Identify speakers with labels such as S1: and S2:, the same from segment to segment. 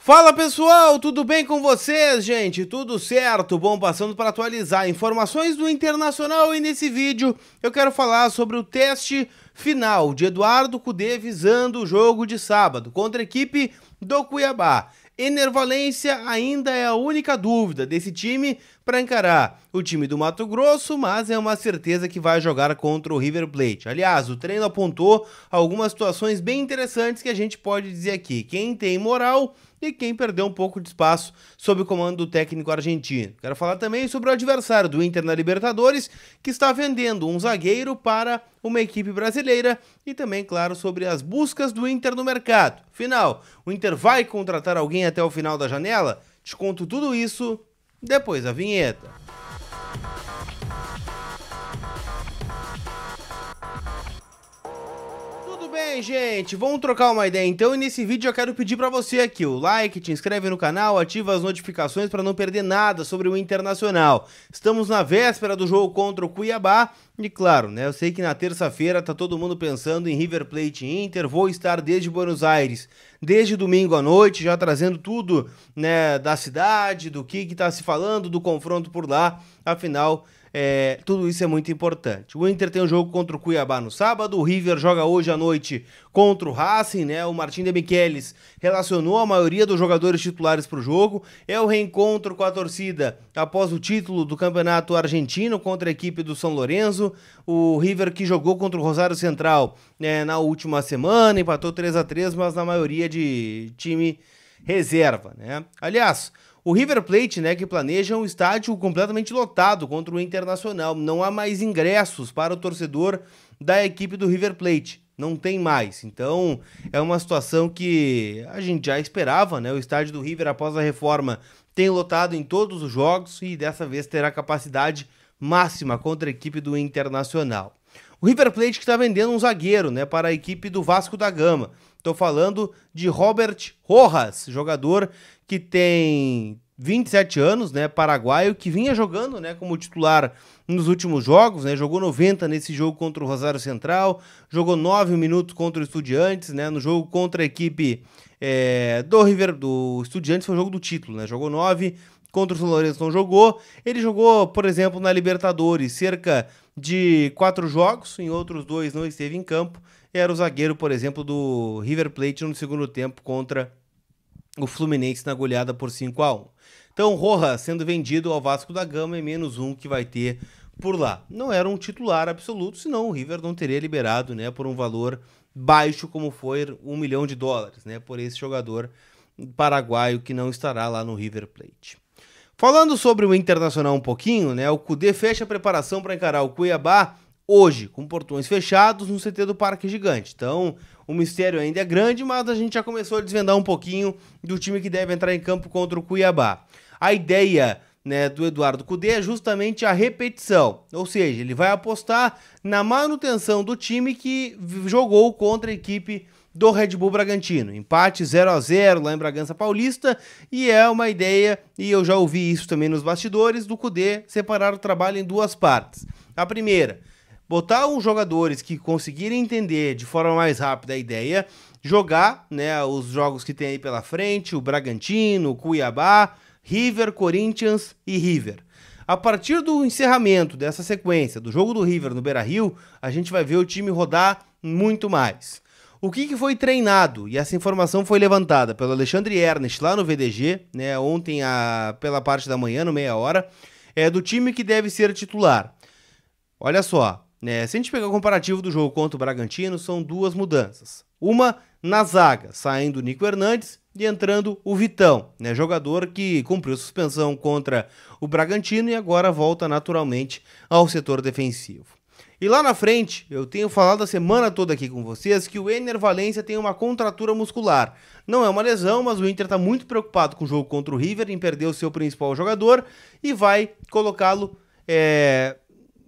S1: Fala pessoal, tudo bem com vocês, gente? Tudo certo? Bom, passando para atualizar informações do Internacional e nesse vídeo eu quero falar sobre o teste final de Eduardo Cudê visando o jogo de sábado contra a equipe do Cuiabá. Ener Valencia ainda é a única dúvida desse time para encarar o time do Mato Grosso, mas é uma certeza que vai jogar contra o River Plate. Aliás, o treino apontou algumas situações bem interessantes que a gente pode dizer aqui. Quem tem moral e quem perdeu um pouco de espaço sob o comando do técnico argentino. Quero falar também sobre o adversário do Inter na Libertadores, que está vendendo um zagueiro para uma equipe brasileira e também, claro, sobre as buscas do Inter no mercado. Afinal, o Inter vai contratar alguém até o final da janela? Te conto tudo isso depois da vinheta. Bem, gente, vamos trocar uma ideia então e nesse vídeo eu quero pedir para você aqui o like, te inscreve no canal, ativa as notificações para não perder nada sobre o Internacional. Estamos na véspera do jogo contra o Cuiabá e claro, né, eu sei que na terça-feira tá todo mundo pensando em River Plate e Inter, vou estar desde Buenos Aires, desde domingo à noite, já trazendo tudo, né, da cidade, do que tá se falando, do confronto por lá, afinal... tudo isso é muito importante. O Inter tem um jogo contra o Cuiabá no sábado, o River joga hoje à noite contra o Racing, né? O Martin de Michelis relacionou a maioria dos jogadores titulares para o jogo, é o reencontro com a torcida após o título do campeonato argentino contra a equipe do São Lourenço, o River que jogou contra o Rosário Central, né, na última semana, empatou 3-3, mas na maioria de time reserva, né? Aliás, o River Plate, né, que planeja um estádio completamente lotado contra o Internacional. Não há mais ingressos para o torcedor da equipe do River Plate. Não tem mais. Então, é uma situação que a gente já esperava, né? O estádio do River, após a reforma, tem lotado em todos os jogos e dessa vez terá capacidade máxima contra a equipe do Internacional. O River Plate que está vendendo um zagueiro, né, para a equipe do Vasco da Gama. Estou falando de Robert Rojas, jogador que tem 27 anos, né, paraguaio, que vinha jogando, né, como titular nos últimos jogos, né, jogou 90 nesse jogo contra o Rosário Central, jogou 9 minutos contra o Estudiantes, né, no jogo contra a equipe do Estudiantes foi o jogo do título, né, jogou 9, contra o São Lourenço não jogou, ele jogou, por exemplo, na Libertadores, cerca de 4 jogos, em outros 2 não esteve em campo, era o zagueiro, por exemplo, do River Plate no segundo tempo contra o Fluminense na goleada por 5-1. Então, Rojas sendo vendido ao Vasco da Gama é menos um que vai ter por lá. Não era um titular absoluto, senão o River não teria liberado, né, por um valor baixo como foi $1 milhão, né, por esse jogador paraguaio que não estará lá no River Plate. Falando sobre o Internacional um pouquinho, né, o Cudê fecha a preparação para encarar o Cuiabá hoje, com portões fechados no CT do Parque Gigante. Então, o mistério ainda é grande, mas a gente já começou a desvendar um pouquinho do time que deve entrar em campo contra o Cuiabá. A ideia, né, do Eduardo Cudê é justamente a repetição, ou seja, ele vai apostar na manutenção do time que jogou contra a equipe do Red Bull Bragantino. Empate 0-0 lá em Bragança Paulista e é uma ideia, e eu já ouvi isso também nos bastidores, do Cudê separar o trabalho em duas partes. A primeira, botar os jogadores que conseguirem entender de forma mais rápida a ideia, jogar, né, os jogos que tem aí pela frente, o Bragantino, o Cuiabá, River, Corinthians e River. A partir do encerramento dessa sequência do jogo do River no Beira-Rio, a gente vai ver o time rodar muito mais. O que foi treinado, e essa informação foi levantada pelo Alexandre Ernest lá no VDG, né, ontem pela parte da manhã, no meia hora, é do time que deve ser titular. Olha só, né, se a gente pegar o comparativo do jogo contra o Bragantino, são duas mudanças. Uma na zaga, saindo o Nico Hernandes e entrando o Vitão, né, jogador que cumpriu suspensão contra o Bragantino e agora volta naturalmente ao setor defensivo. E lá na frente, eu tenho falado a semana toda aqui com vocês que o Ener Valencia tem uma contratura muscular. Não é uma lesão, mas o Inter está muito preocupado com o jogo contra o River, em perder o seu principal jogador e vai colocá-lo,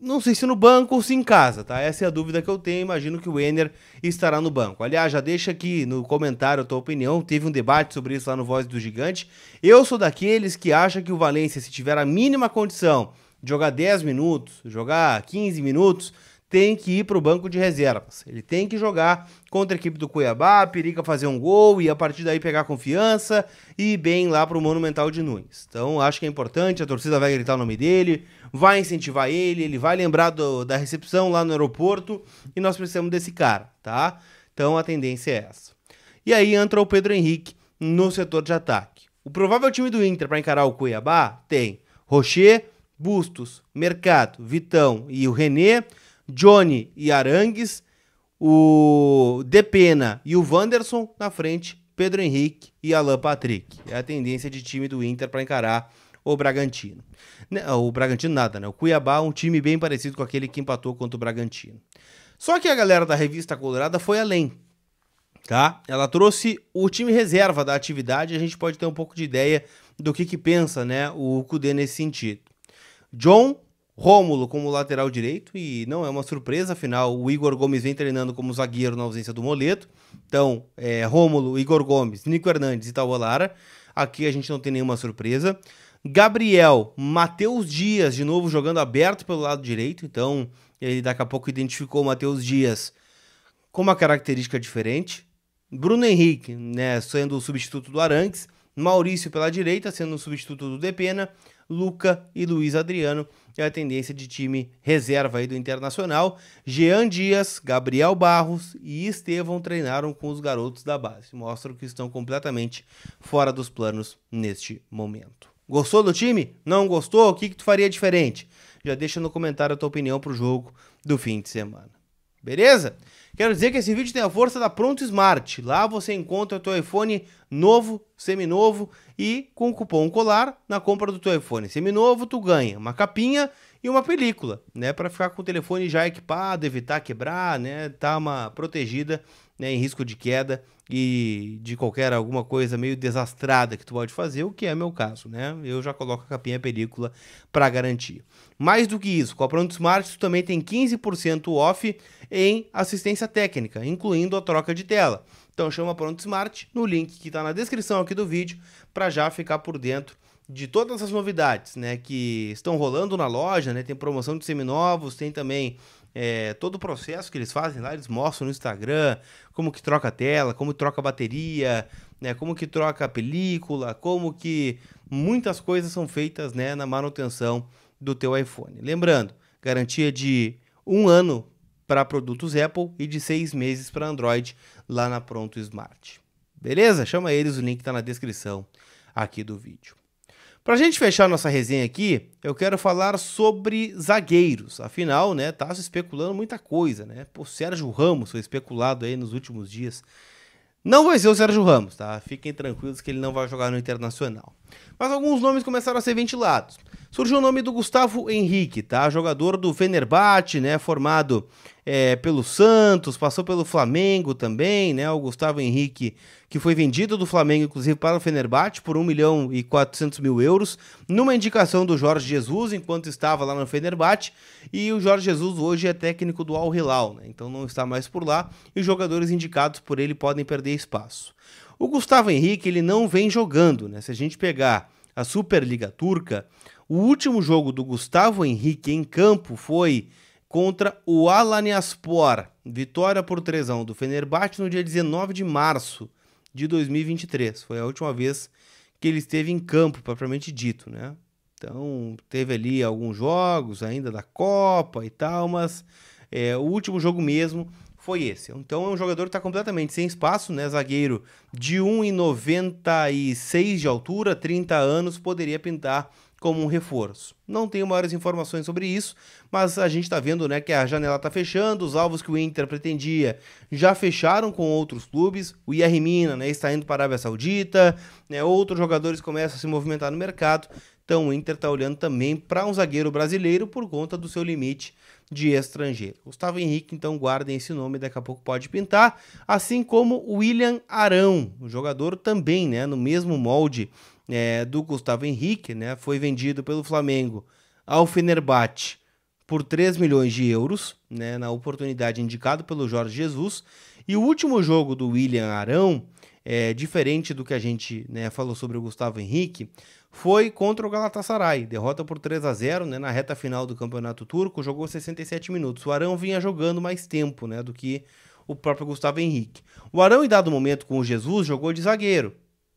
S1: não sei se no banco ou se em casa, tá? Essa é a dúvida que eu tenho, imagino que o Ener estará no banco. Aliás, já deixa aqui no comentário a tua opinião, teve um debate sobre isso lá no Voz do Gigante. Eu sou daqueles que acham que o Valencia, se tiver a mínima condição de jogar 10 minutos, jogar 15 minutos, tem que ir para o banco de reservas. Ele tem que jogar contra a equipe do Cuiabá, periga fazer um gol e a partir daí pegar confiança e ir bem lá para o Monumental de Nunes. Então acho que é importante, a torcida vai gritar o nome dele, vai incentivar ele vai lembrar da recepção lá no aeroporto e nós precisamos desse cara, tá? Então a tendência é essa. E aí entra o Pedro Henrique no setor de ataque. O provável time do Inter para encarar o Cuiabá tem Rocher, Bustos, Mercado, Vitão e o René, Johnny e Arangues, o Depena e o Wanderson, na frente Pedro Henrique e Alan Patrick. É a tendência de time do Inter para encarar o Bragantino. O Bragantino nada, né? O Cuiabá, um time bem parecido com aquele que empatou contra o Bragantino. Só que a galera da Revista Colorada foi além, tá? Ela trouxe o time reserva da atividade e a gente pode ter um pouco de ideia do que pensa, né, o Cudê nesse sentido. John, Rômulo como lateral direito, e não é uma surpresa, afinal o Igor Gomes vem treinando como zagueiro na ausência do Moledo. Então, Rômulo, Igor Gomes, Nico Hernandes e Tauan Lara. Aqui a gente não tem nenhuma surpresa. Gabriel, Matheus Dias, de novo jogando aberto pelo lado direito. Então, ele daqui a pouco identificou o Matheus Dias com uma característica diferente. Bruno Henrique, né, sendo o substituto do Arangues. Maurício pela direita, sendo o substituto do Depena. Luca e Luiz Adriano é a tendência de time reserva aí do Internacional. Jean Dias, Gabriel Barros e Estevão treinaram com os garotos da base. Mostram que estão completamente fora dos planos neste momento. Gostou do time? Não gostou? O que tu faria diferente? Já deixa no comentário a tua opinião pro jogo do fim de semana. Beleza? Quero dizer que esse vídeo tem a força da Pronto Smart. Lá você encontra o teu iPhone novo, seminovo e com o cupom COLAR na compra do teu iPhone seminovo tu ganha uma capinha e uma película, né, para ficar com o telefone já equipado, evitar quebrar, né, tá uma protegida, né, em risco de queda e de alguma coisa meio desastrada que tu pode fazer, o que é meu caso, né? Eu já coloco a capinha e a película para garantir. Mais do que isso, com a Pronto Smart tu também tem 15% off em assistência técnica, incluindo a troca de tela. Então chama a Pronto Smart no link que está na descrição aqui do vídeo para já ficar por dentro de todas as novidades, né, que estão rolando na loja, né? Tem promoção de seminovos, tem também todo o processo que eles fazem lá, eles mostram no Instagram como que troca a tela, como troca a bateria, né, como que troca a película, como que muitas coisas são feitas, né, na manutenção do teu iPhone. Lembrando, garantia de 1 ano para produtos Apple e de 6 meses para Android lá na Pronto Smart. Beleza? Chama eles, o link está na descrição aqui do vídeo. Pra gente fechar nossa resenha aqui, eu quero falar sobre zagueiros. Afinal, né, tá se especulando muita coisa, né? Pô, Sérgio Ramos foi especulado aí nos últimos dias. Não vai ser o Sérgio Ramos, tá? Fiquem tranquilos que ele não vai jogar no Internacional. Mas alguns nomes começaram a ser ventilados. Surgiu o nome do Gustavo Henrique, tá? Jogador do Fenerbahçe, né? Formado pelo Santos, passou pelo Flamengo também, né? O Gustavo Henrique, que foi vendido do Flamengo, inclusive, para o Fenerbahçe por 1.400.000 euros, numa indicação do Jorge Jesus, enquanto estava lá no Fenerbahçe, e o Jorge Jesus hoje é técnico do Al Hilal, né? Então não está mais por lá, e os jogadores indicados por ele podem perder espaço. O Gustavo Henrique, ele não vem jogando, né? Se a gente pegar a Superliga Turca, o último jogo do Gustavo Henrique em campo foi contra o Alanyaspor, vitória por 3-1 do Fenerbahçe no dia 19 de março de 2023. Foi a última vez que ele esteve em campo, propriamente dito, né? Então, teve ali alguns jogos ainda da Copa e tal, mas o último jogo mesmo foi esse. Então, é um jogador que está completamente sem espaço, né? Zagueiro de 1,96 de altura, 30 anos, poderia pintar como um reforço. Não tenho maiores informações sobre isso, mas a gente está vendo, né, que a janela está fechando, os alvos que o Inter pretendia já fecharam com outros clubes, o IR Mina, né, está indo para a Arábia Saudita, né, outros jogadores começam a se movimentar no mercado, então o Inter está olhando também para um zagueiro brasileiro por conta do seu limite de estrangeiro. Gustavo Henrique, então guardem esse nome, daqui a pouco pode pintar, assim como o William Arão, o jogador também, né, no mesmo molde do Gustavo Henrique, né, foi vendido pelo Flamengo ao Fenerbahçe por 3 milhões de euros, né, na oportunidade indicado pelo Jorge Jesus, e o último jogo do William Arão diferente do que a gente, né, falou sobre o Gustavo Henrique, foi contra o Galatasaray, derrota por 3-0, né, na reta final do Campeonato Turco, jogou 67 minutos. O Arão vinha jogando mais tempo, né, do que o próprio Gustavo Henrique. O Arão, em dado momento com o Jesus, jogou de zagueiro.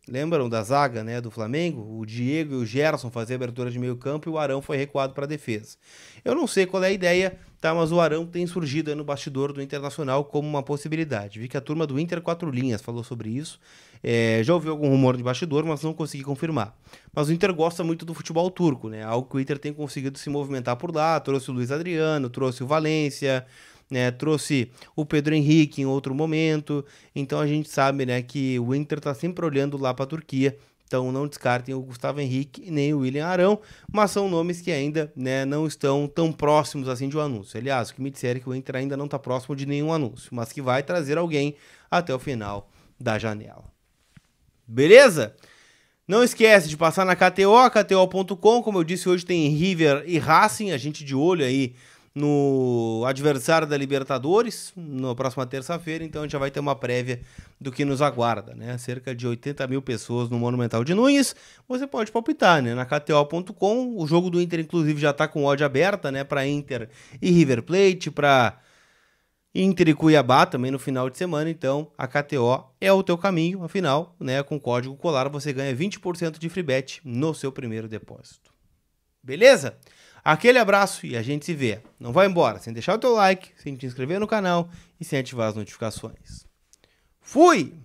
S1: Lembram da zaga, né, do Flamengo? O Diego e o Gerson faziam abertura de meio campo e o Arão foi recuado para a defesa. Eu não sei qual é a ideia, tá, mas o Arão tem surgido aí no bastidor do Internacional como uma possibilidade. Vi que a turma do Inter 4 Linhas falou sobre isso. Já ouvi algum rumor de bastidor, mas não consegui confirmar. Mas o Inter gosta muito do futebol turco, né? Algo que o Inter tem conseguido se movimentar por lá. Trouxe o Luiz Adriano, trouxe o Valência, né, trouxe o Pedro Henrique em outro momento. Então a gente sabe, né, que o Inter está sempre olhando lá para a Turquia. Então não descartem o Gustavo Henrique nem o William Arão, mas são nomes que ainda, né, não estão tão próximos assim de um anúncio. Aliás, o que me disseram é que o Inter ainda não está próximo de nenhum anúncio, mas que vai trazer alguém até o final da janela. Beleza? Não esquece de passar na KTO, KTO.com. Como eu disse, hoje tem River e Racing, a gente de olho aí no adversário da Libertadores, na próxima terça-feira, então a gente já vai ter uma prévia do que nos aguarda, né? Cerca de 80 mil pessoas no Monumental de Nunes. Você pode palpitar, né? Na KTO.com, o jogo do Inter, inclusive, já tá com odd aberta, né? Para Inter e River Plate, para Inter e Cuiabá também no final de semana, então a KTO é o teu caminho, afinal, né? Com código COLAR você ganha 20% de free bet no seu primeiro depósito. Beleza? Aquele abraço e a gente se vê. Não vai embora sem deixar o teu like, sem te inscrever no canal e sem ativar as notificações. Fui!